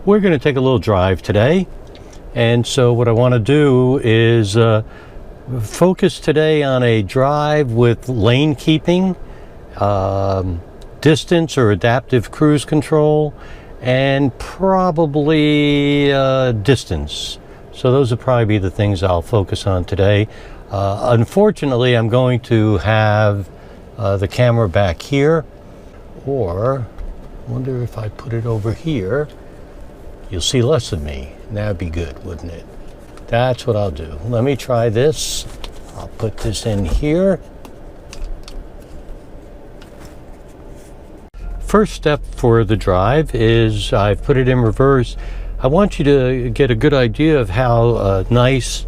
We're going to take a little drive today, and so what I want to do is focus today on a drive with lane keeping, distance or adaptive cruise control, and probably distance. So those will probably be the things I'll focus on today. Unfortunately, I'm going to have the camera back here, or I wonder if I put it over here, you'll see less of me. That'd be good, wouldn't it? That's what I'll do. Let me try this. I'll put this in here. First step for the drive is I've put it in reverse. I want you to get a good idea of how nice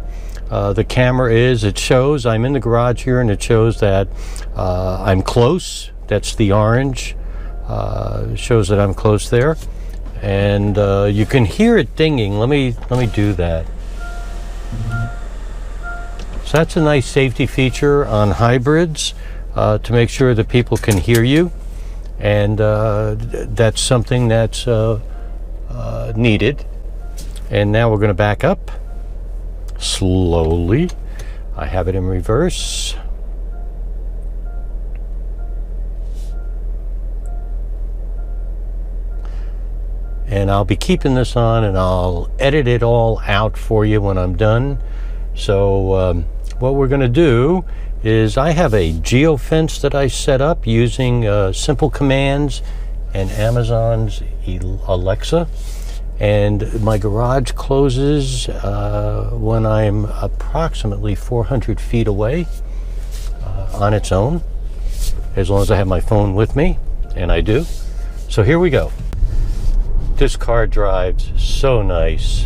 the camera is. It shows I'm in the garage here, and it shows that I'm close. That's the orange. Shows that I'm close there. And you can hear it dinging. Let me do that. So that's a nice safety feature on hybrids to make sure that people can hear you, and that's something that's needed. And now we're going to back up slowly. I have it in reverse. And I'll be keeping this on, and I'll edit it all out for you when I'm done. So what we're going to do is I have a geofence that I set up using simple commands and Amazon's Alexa. And my garage closes when I'm approximately 400 feet away on its own, as long as I have my phone with me, and I do. So here we go. This car drives so nice.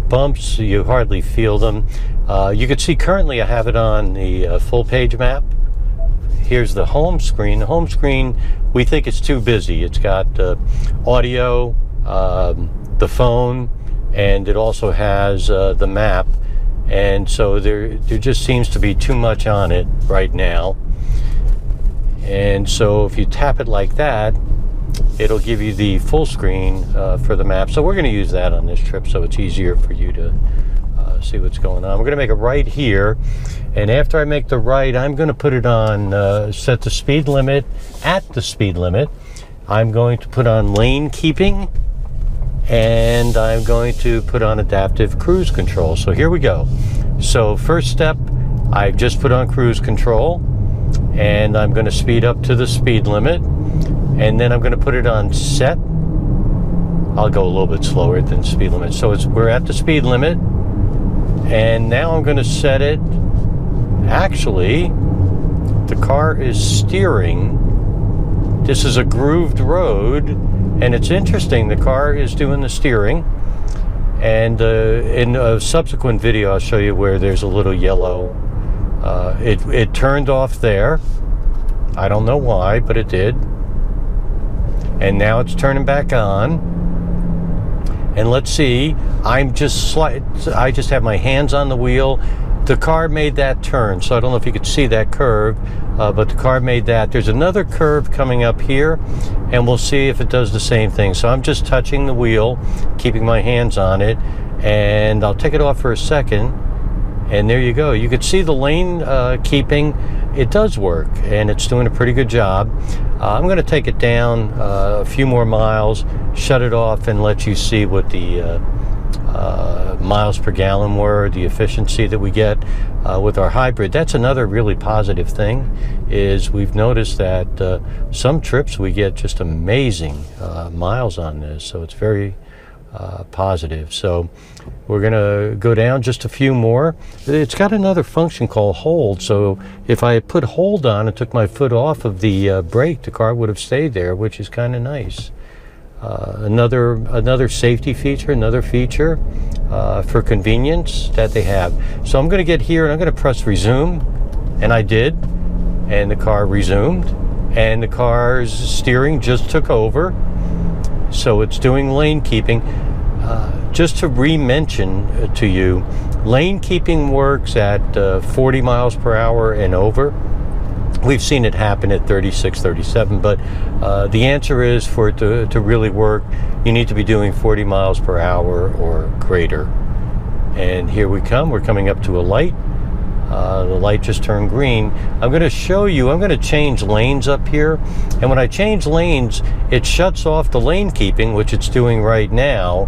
Bumps, you hardly feel them. You can see currently I have it on the full page map. Here's the home screen. The home screen, we think it's too busy. It's got audio, the phone, and it also has the map. And so there just seems to be too much on it right now. And so if you tap it like that, it'll give you the full screen for the map. So we're going to use that on this trip, so it's easier for you to see what's going on. We're going to make a right here, and after I make the right, I'm going to put it on, set the speed limit at the speed limit. I'm going to put on lane keeping, and I'm going to put on adaptive cruise control. So here we go. So first step, I've just put on cruise control, and I'm going to speed up to the speed limit. And then I'm going to put it on set. I'll go a little bit slower than speed limit. So we're at the speed limit. And now I'm going to set it. Actually, the car is steering. This is a grooved road. And it's interesting, the car is doing the steering. And in a subsequent video, I'll show you where there's a little yellow. It turned off there. I don't know why, but it did. And now it's turning back on. And let's see, I just have my hands on the wheel. The car made that turn, so I don't know if you could see that curve, but the car made that. There's another curve coming up here, and we'll see if it does the same thing. So I'm just touching the wheel, keeping my hands on it, and I'll take it off for a second. And there you go. You could see the lane keeping. It does work, and it's doing a pretty good job. I'm going to take it down a few more miles, shut it off, and let you see what the miles per gallon were, the efficiency that we get with our hybrid. That's another really positive thing, is we've noticed that some trips we get just amazing miles on this, so it's very positive. So we're going to go down just a few more. It's got another function called hold, so if I put hold on and took my foot off of the brake, the car would have stayed there, which is kind of nice. Another safety feature, another feature for convenience that they have. So I'm going to get here and I'm going to press resume, and I did, and the car resumed, and the car's steering just took over. So it's doing lane keeping. Just to re-mention to you, lane keeping works at 40 miles per hour and over. We've seen it happen at 36, 37, but the answer is for it to really work, you need to be doing 40 miles per hour or greater. And here we come. We're coming up to a light. The light just turned green. I'm going to show you, I'm going to change lanes up here. And when I change lanes, it shuts off the lane keeping, which it's doing right now,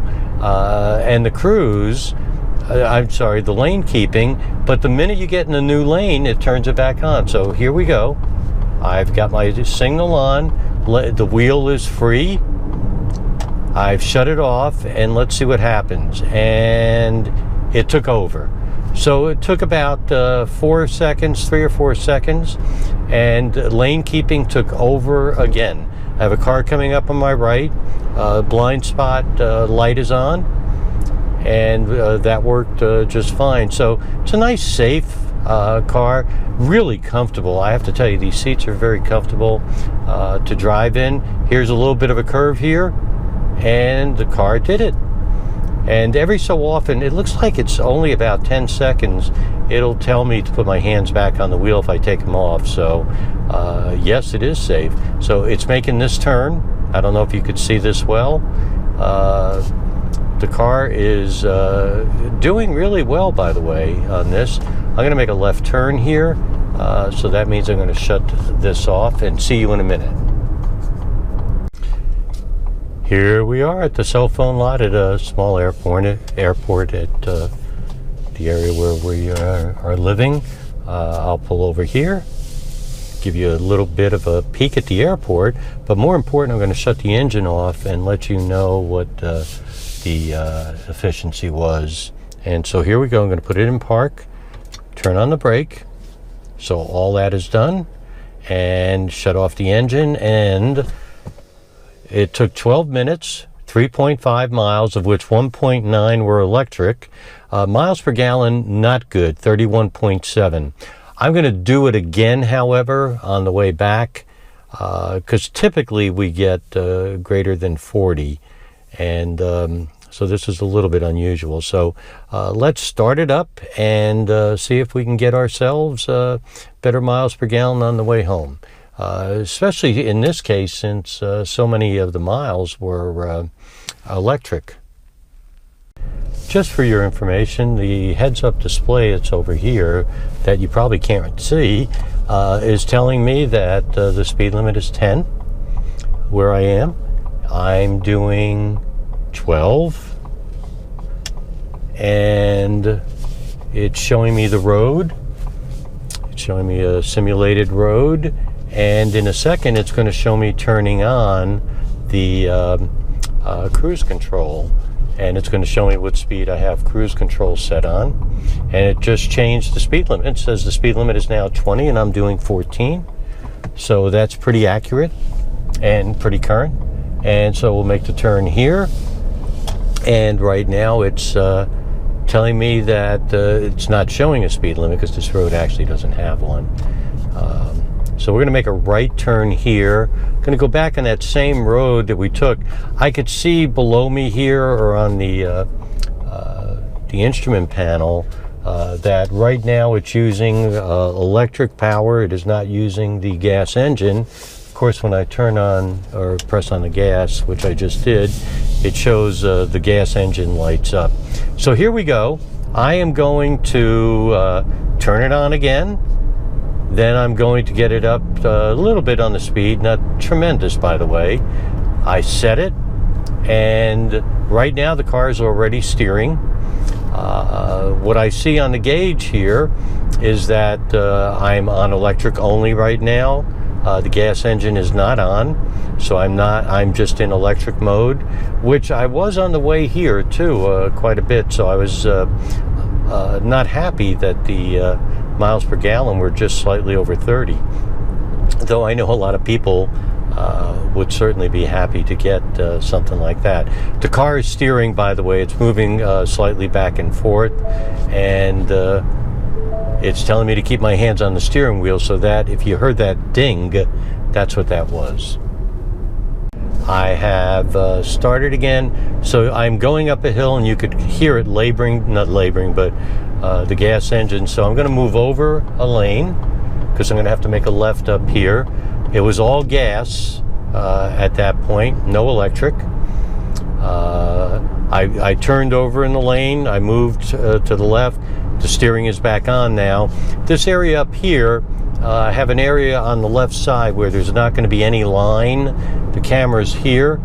and the cruise. The lane keeping, but the minute you get in a new lane, it turns it back on. So here we go. I've got my signal on. The wheel is free. I've shut it off, and let's see what happens. And it took over. So it took about 3 or 4 seconds, and lane keeping took over again. I have a car coming up on my right. Blind spot light is on. And that worked just fine. So it's a nice, safe car, really comfortable. I have to tell you, these seats are very comfortable to drive in. Here's a little bit of a curve here, and the car did it. And every so often, it looks like it's only about 10 seconds, it'll tell me to put my hands back on the wheel if I take them off. So yes, it is safe. So it's making this turn. I don't know if you could see this well. The car is doing really well, by the way, on this. I'm going to make a left turn here, so that means I'm going to shut this off and see you in a minute. Here we are at the cell phone lot at a small airport at the area where we are living. I'll pull over here, give you a little bit of a peek at the airport, but more important, I'm going to shut the engine off and let you know what the efficiency was. And so here we go. I'm going to put it in park, turn on the brake, so all that is done, and shut off the engine. And it took 12 minutes, 3.5 miles, of which 1.9 were electric. Miles per gallon, not good, 31.7. I'm going to do it again, however, on the way back, because typically we get greater than 40. And so this is a little bit unusual. So let's start it up and see if we can get ourselves better miles per gallon on the way home. Especially in this case, since so many of the miles were electric. Just for your information, the heads-up display that's over here that you probably can't see is telling me that the speed limit is 10 where I am. I'm doing 12, and it's showing me the road. It's showing me a simulated road, and in a second it's going to show me turning on the cruise control, and it's going to show me what speed I have cruise control set on. And it just changed the speed limit. It says the speed limit is now 20 and I'm doing 14, so that's pretty accurate and pretty current. And so we'll make the turn here, and right now it's telling me that it's not showing a speed limit because this road actually doesn't have one. So we're going to make a right turn here. Going to go back on that same road that we took. I could see below me here, or on the instrument panel, that right now it's using electric power. It is not using the gas engine. Of course, when I turn on or press on the gas, which I just did, it shows the gas engine lights up. So here we go. I am going to turn it on again. Then I'm going to get it up a little bit on the speed, not tremendous, by the way. I set it, and right now the car is already steering. What I see on the gauge here is that I'm on electric only right now. The gas engine is not on, so I'm just in electric mode, which I was on the way here too, quite a bit. So I was not happy that the miles per gallon were just slightly over 30. Though I know a lot of people would certainly be happy to get something like that. The car is steering, by the way. It's moving slightly back and forth, and it's telling me to keep my hands on the steering wheel, so that if you heard that ding, that's what that was. I have started again, so I'm going up a hill, and you could hear it laboring, not laboring, but the gas engine. So I'm going to move over a lane, because I'm going to have to make a left up here. It was all gas at that point, no electric. I turned over in the lane. I moved to the left. The steering is back on now. This area up here, I have an area on the left side where there's not going to be any line. The camera's here.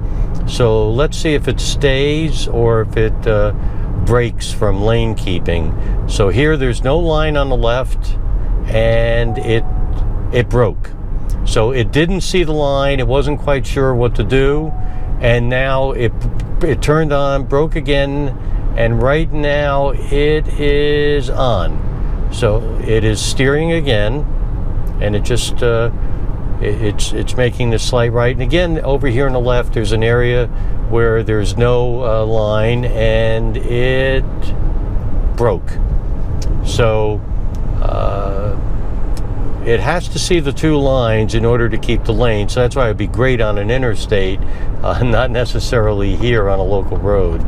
So let's see if it stays or if it breaks from lane keeping. So here there's no line on the left, and it broke. So it didn't see the line. It wasn't quite sure what to do. And now it turned on, broke again, and right now it is on. So it is steering again, and it just it's making the slight right. And again, over here on the left, there's an area where there's no line, and it broke. So it has to see the two lines in order to keep the lane. So that's why it'd be great on an interstate, not necessarily here on a local road.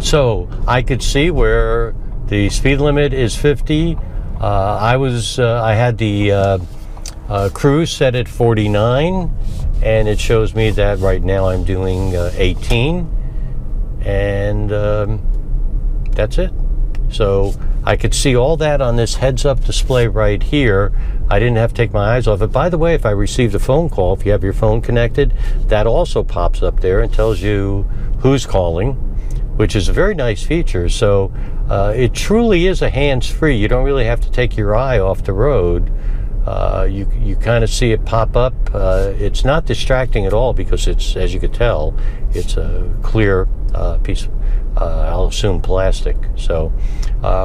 So I could see where the speed limit is 50. I had the cruise set at 49, and it shows me that right now I'm doing 18, and that's it. So I could see all that on this heads-up display right here. I didn't have to take my eyes off it. By the way, if I received a phone call, if you have your phone connected, that also pops up there and tells you who's calling, which is a very nice feature. So it truly is a hands-free. You don't really have to take your eye off the road. You kind of see it pop up. It's not distracting at all because it's, as you could tell, it's a clear piece of, I'll assume, plastic. So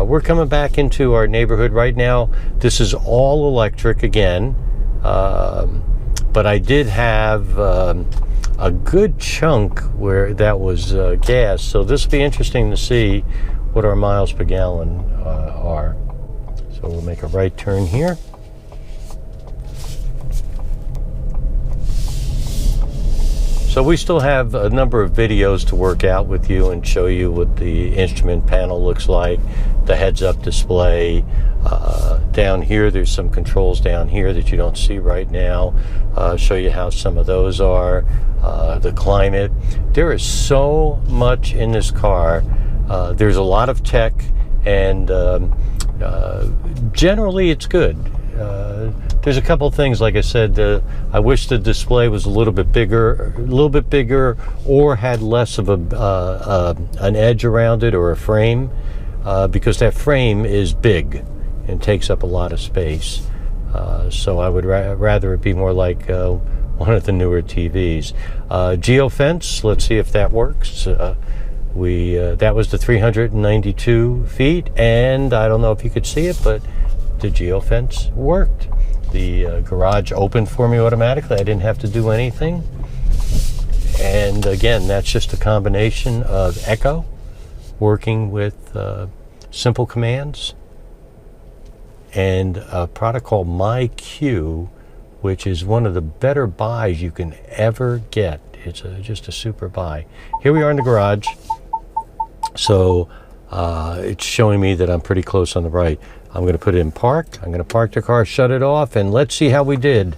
we're coming back into our neighborhood right now. This is all electric again, but I did have a good chunk where that was gas. So this will be interesting to see what our miles per gallon are. So we'll make a right turn here. So we still have a number of videos to work out with you and show you what the instrument panel looks like, the heads-up display. Down here, there's some controls down here that you don't see right now. Show you how some of those are. The climate. There is so much in this car. There's a lot of tech, and generally it's good. There's a couple of things, like I said, I wish the display was a little bit bigger, or had less of an edge around it or a frame, because that frame is big and takes up a lot of space. So I would rather it be more like one of the newer TVs. Geofence, let's see if that works. That was the 392 feet, and I don't know if you could see it, but the geofence worked. The garage opened for me automatically. I didn't have to do anything. And again, that's just a combination of Echo working with simple commands and a product called MyQ, which is one of the better buys you can ever get. It's just a super buy. Here we are in the garage. So it's showing me that I'm pretty close on the right. I'm going to put it in park. I'm going to park the car, shut it off, and let's see how we did.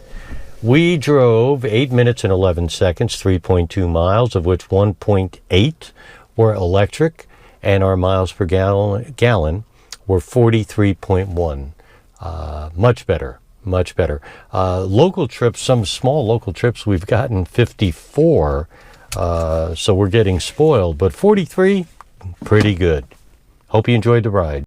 We drove 8 minutes and 11 seconds, 3.2 miles, of which 1.8 were electric, and our miles per gallon were 43.1. Much better, much better. Local trips, some small local trips, we've gotten 54, so we're getting spoiled, but 43, pretty good. Hope you enjoyed the ride.